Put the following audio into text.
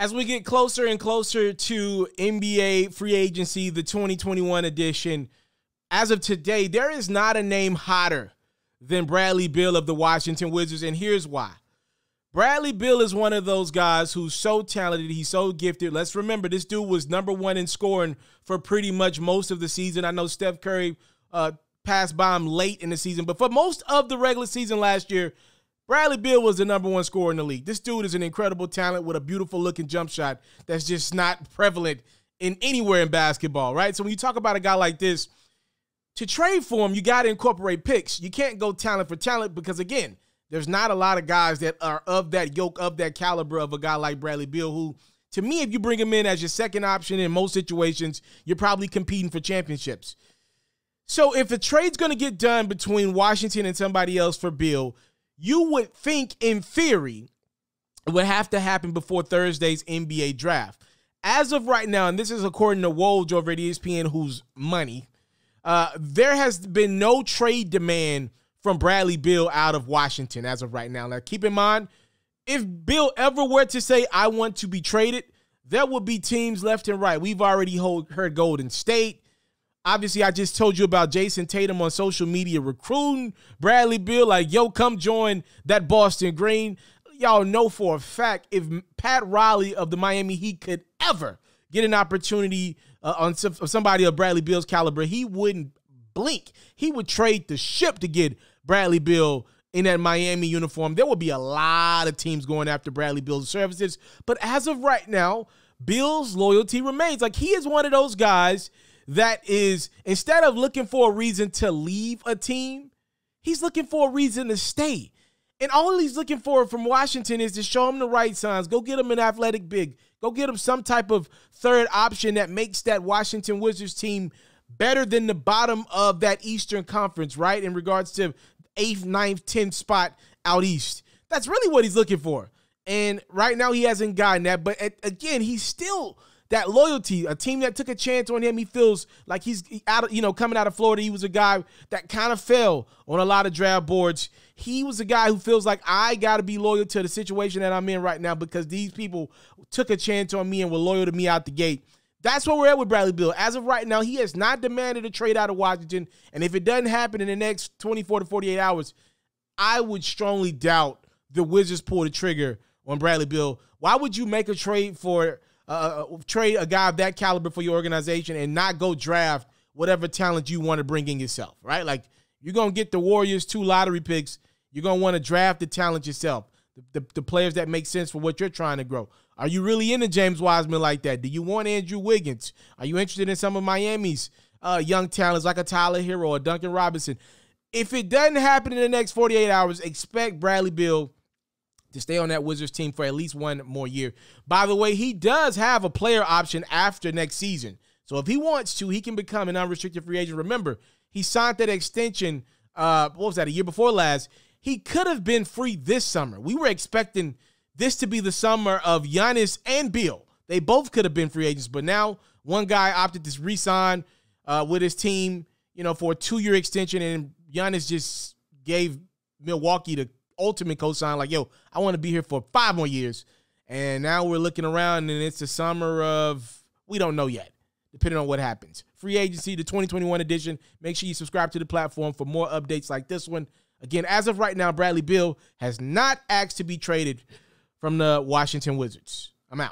As we get closer and closer to NBA free agency, the 2021 edition, as of today, there is not a name hotter than Bradley Beal of the Washington Wizards, and here's why. Bradley Beal is one of those guys who's so talented. He's so gifted. Let's remember, this dude was #1 in scoring for pretty much most of the season. I know Steph Curry passed by him late in the season, but for most of the regular season last year, Bradley Beal was the #1 scorer in the league. This dude is an incredible talent with a beautiful-looking jump shot that's just not prevalent in anywhere in basketball, right? So when you talk about a guy like this, to trade for him, you got to incorporate picks. You can't go talent for talent because, again, there's not a lot of guys that are of that ilk, of that caliber of a guy like Bradley Beal, who, to me, if you bring him in as your second option in most situations, you're probably competing for championships. So if a trade's going to get done between Washington and somebody else for Beal, you would think, in theory, it would have to happen before Thursday's NBA draft. As of right now, and this is according to Woj over at ESPN, who's money, there has been no trade demand from Bradley Beal out of Washington as of right now. Now, keep in mind, if Beal ever were to say, I want to be traded, there would be teams left and right. We've already heard Golden State. Obviously, I just told you about Jason Tatum on social media recruiting Bradley Beal, like, yo, come join that Boston Green. Y'all know for a fact if Pat Riley of the Miami Heat could ever get an opportunity on somebody of Bradley Beal's caliber, he wouldn't blink. He would trade the ship to get Bradley Beal in that Miami uniform. There would be a lot of teams going after Bradley Beal's services. But as of right now, Beal's loyalty remains. Like, he is one of those guys that is, instead of looking for a reason to leave a team, he's looking for a reason to stay. And all he's looking for from Washington is to show him the right signs. Go get him an athletic big. Go get him some type of third option that makes that Washington Wizards team better than the bottom of that Eastern Conference, right, in regards to 8th, 9th, 10th spot out east. That's really what he's looking for. And right now he hasn't gotten that. But again, he's still that loyalty, a team that took a chance on him. He feels like he's out of, coming out of Florida. He was a guy that kind of fell on a lot of draft boards. He was a guy who feels like, I got to be loyal to the situation that I'm in right now because these people took a chance on me and were loyal to me out the gate. That's where we're at with Bradley Beal. As of right now, he has not demanded a trade out of Washington. And if it doesn't happen in the next 24 to 48 hours, I would strongly doubt the Wizards pull the trigger on Bradley Beal. Why would you make a trade for trade a guy of that caliber for your organization and not go draft whatever talent you want to bring in yourself, right? Like, you're going to get the Warriors 2 lottery picks. You're going to want to draft the talent yourself, the players that make sense for what you're trying to grow. Are you really into James Wiseman like that? Do you want Andrew Wiggins? Are you interested in some of Miami's young talents like a Taliaferro or a Duncan Robinson? If it doesn't happen in the next 48 hours, expect Bradley Beal to stay on that Wizards team for at least one more year. By the way, he does have a player option after next season. So if he wants to, he can become an unrestricted free agent. Remember, he signed that extension, what was that, a year before last. He could have been free this summer. We were expecting this to be the summer of Giannis and Beal. They both could have been free agents, but now one guy opted to re-sign with his team, for a 2-year extension, and Giannis just gave Milwaukee the ultimate cosign, like, yo, I want to be here for 5 more years. And now we're looking around, and it's the summer of, we don't know yet, depending on what happens. Free agency, the 2021 edition. Make sure you subscribe to the platform for more updates like this one. Again, as of right now, Bradley Beal has not asked to be traded from the Washington Wizards. I'm out.